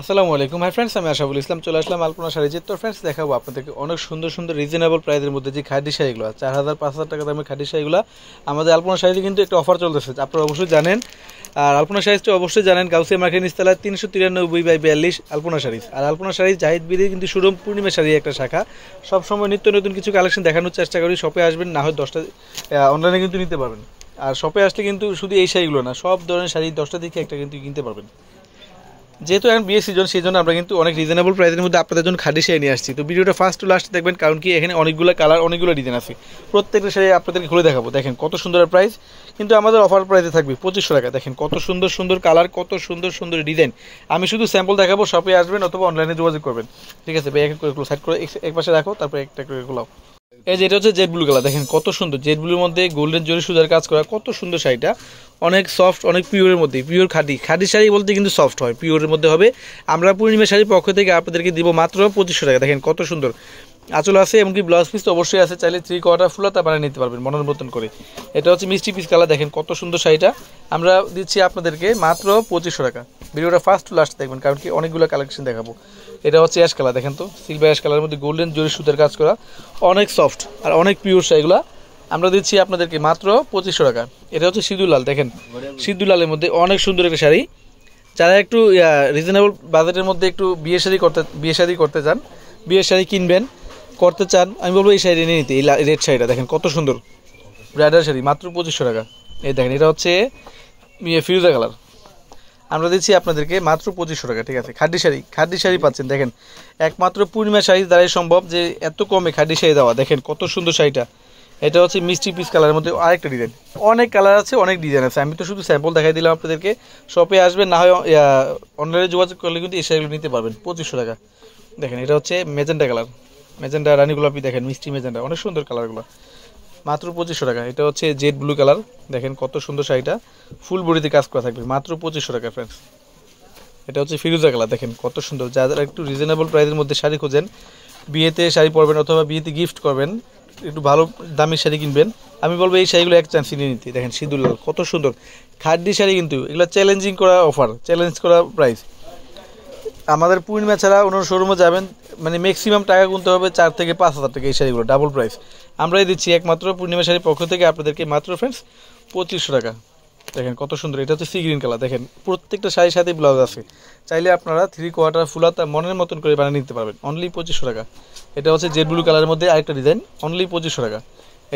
আসসালামু আলাইকুম hi friends, আমি আশাফুল ইসলাম চলে আসলাম আলপনা শাড়িতে। তো ফ্রেন্ডস, দেখাবো আপনাদেরকে অনেক সুন্দর সুন্দর রিজনেবল প্রাইসের মধ্যে যে খাদি শাড়িগুলো 4000-5000 টাকা দামের খাদি শাড়িগুলো আমাদের আলপনা শাড়িতে কিন্তু একটা অফার চলতেছে, আপনারা অবশ্যই জানেন। আর আলপনা শাড়িটা অবশ্যই জানেন, গাউসিয়া মার্কেট নিচতলায় 393/42 আলপনা শাড়ি। আর আলপনা শাড়ি জাহিদ বিড়ি কিন্তু শোরুম পূর্ণিমা শাড়ি একটা শাখা। সবসময় নিত্য নতুন কিছু কালেকশন দেখানোর চেষ্টা করি। শপে আসবেন, না হয় 10টা অনলাইনে কিন্তু নিতে পারবেন। আর শপে আসলে কিন্তু শুধু এই শাড়িগুলো না, সব ধরনের শাড়ি 10টা থেকে একটা কিন্তু কিনতে পারবেন। যেহেতু এখন বিয়ের সিজন, সেই জন্য আমরা কিন্তু অনেক রিজনেবল প্রাইসের মধ্যে আপনাদের জন্য খাদি শাড়ি নিয়ে আসছি। তো ভিডিওটা ফার্স্ট টু লাস্ট দেখবেন, কারণ কি এখানে অনেকগুলো কালার, অনেকগুলো ডিজাইন আছে। প্রত্যেকটা শাড়ি আপনাদেরকে খুলে দেখাবো। দেখেন কত সুন্দর প্রাইস, কিন্তু আমাদের অফার প্রাইসে থাকবে 2500 টাকা। দেখেন কত সুন্দর সুন্দর কালার, কত সুন্দর সুন্দর ডিজাইন। আমি শুধু স্যাম্পল দেখাবো, শপে আসবেন অথবা অনলাইনে যোগাযোগ করবেন। ঠিক আছে ভাই, এক এক করে সাইড করে এক পাশে রাখো, তারপর একটা করে খোলাও। এই যে এটা হচ্ছে জেড ব্লু কালার, দেখেন কত সুন্দর। জেড ব্লুর মধ্যে গোল্ডেন জরি সুতার কাজ করা, কত সুন্দর শাড়িটা। অনেক সফট, অনেক পিওরের মধ্যে, পিওর খাদি। খাদি শাড়ি বলতে কিন্তু সফট হয়, পিওরের মধ্যে হবে। আমরা পূর্ণিমা শাড়ির পক্ষ থেকে আপনাদেরকে দিব মাত্র 2500 টাকা। দেখেন কত সুন্দর আঁচল আছে, এমনকি ব্লাউজ পিস তো অবশ্যই আছে। চাইলে 3/4 ফুলাতা বানিয়ে নিতে পারবেন মনের মতন করে। এটা হচ্ছে মিষ্টি পিস কালার, দেখেন কত সুন্দর শাড়িটা। আমরা দিচ্ছি আপনাদেরকে মাত্র 2500 টাকা। ভিডিওটা ফার্স্ট টু লাস্ট দেখবেন, কারণ কি অনেকগুলো কালেকশন দেখাবো। এটা হচ্ছে অ্যাশ কালার, দেখেন তো সিলভার অ্যাশ কালারের মধ্যে গোল্ডেন জরি সুতার কাজ করা, অনেক সফট আর অনেক পিওর শাড়িগুলো। আমরা দিচ্ছি আপনাদেরকে মাত্র 2500 টাকা। এটা হচ্ছে সিঁদুর লাল, দেখেন সিঁদুর লালের মধ্যে অনেক সুন্দর একটা শাড়ি। যারা একটু রিজনেবল বাজেটের মধ্যে একটু বিয়ে শাড়ি করতে চান, বিয়ের শাড়ি কিনবেন করতে চান, আমি বলবো এই শাড়ি নিয়ে নিতে। এই রেড শাড়িটা দেখেন কত সুন্দর, ব্রাইডাল শাড়ি, মাত্র 2500 টাকা। এই দেখেন এটা হচ্ছে ফিরোজা কালার। আমরা দিচ্ছি আপনাদেরকে মাত্র 2500 টাকা। ঠিক আছে, খাদি শাড়ি পাচ্ছেন। দেখেন একমাত্র পূর্ণিমা শাড়ি দ্বারাই সম্ভব যে এত কমে খাদি শাড়ি দেওয়া। দেখেন কত সুন্দর শাড়িটা। এটা হচ্ছে মিষ্টি পিস কালারের মধ্যে আরেকটা ডিজাইন। অনেক কালার আছে, অনেক ডিজাইন আছে। আমি তো শুধু স্যাম্পল দেখাই দিলাম আপনাদেরকে। শপে আসবেন, না হয় অনলাইনে যোগাযোগ করলে কিন্তু এই শাড়িগুলো নিতে পারবেন 2500 টাকা। দেখেন এটা হচ্ছে মেজেন্টা কালার, মেজেন্টা রানী গোলাপি, দেখেন মিষ্টি মেজেন্টা, অনেক সুন্দর কালারগুলো, মাত্র 2500 টাকা। এটা হচ্ছে জেড ব্লু কালার, দেখেন কত সুন্দর শাড়িটা, ফুল বডিতে কাজ করা থাকবে, মাত্র 2500 টাকা ফ্রেন্ডস। এটা হচ্ছে ফিরোজা কালার, দেখেন কত সুন্দর। যারা একটু রিজনেবল প্রাইসের মধ্যে শাড়ি খোঁজেন, বিয়েতে শাড়ি পরবেন অথবা বিয়েতে গিফট করবেন, একটু ভালো দামি শাড়ি কিনবেন, আমি বলবো এই শাড়িগুলো এক চান্স নিয়ে নিতে। দেখেন সিঁদুর লাল, কত সুন্দর খাদি শাড়ি, কিন্তু এগুলো চ্যালেঞ্জিং করা অফার, চ্যালেঞ্জ করা প্রাইস। আমাদের পূর্ণিমা ছাড়া অন্য শোরুমে যাবেন, মানে ম্যাক্সিমাম টাকা গুনতে হবে 4000-5000 টাকা। এই শাড়িগুলো ডাবল প্রাইস আমরাই দিচ্ছি একমাত্র পূর্ণিমা শাড়ির পক্ষ থেকে আপনাদেরকে, মাত্র ফ্রেন্ডস 2500 টাকা। দেখেন কত সুন্দর। এটা হচ্ছে সি গ্রিন কালার, দেখেন প্রত্যেকটা শাড়ির সাথে ব্লাউজ আছে। চাইলে আপনারা 3/4 ফুলাতা মনের মতন করে বানিয়ে নিতে পারবেন, অনলি 2500 টাকা। এটা হচ্ছে জেড ব্লু কালারের মধ্যে আরেকটা ডিজাইন, অনলি 2500 টাকা।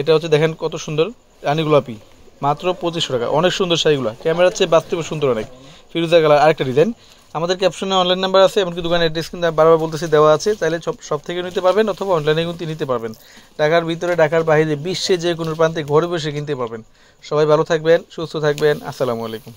এটা হচ্ছে দেখেন কত সুন্দর রানী গোলাপি, মাত্র 2500 টাকা। অনেক সুন্দর শাড়িগুলো, ক্যামেরার চেয়ে বাস্তবে সুন্দর অনেক। ফিরোজা কালার আরেকটা ডিজাইন। আমাদের ক্যাপশনে অনলাইন নাম্বার আছে, এমনকি দোকানের অ্যাড্রেস কিন্তু বারবার বলতেছি দেওয়া আছে। চাইলে সব থেকে নিতে পারবেন অথবা অনলাইনে কিন্তু নিতে পারবেন। ঢাকার ভিতরে, ঢাকার বাইরে, বিশ্বে যে কোনো প্রান্তে ঘরে বসে কিনতে পারবেন। সবাই ভালো থাকবেন, সুস্থ থাকবেন। আসসালামু আলাইকুম।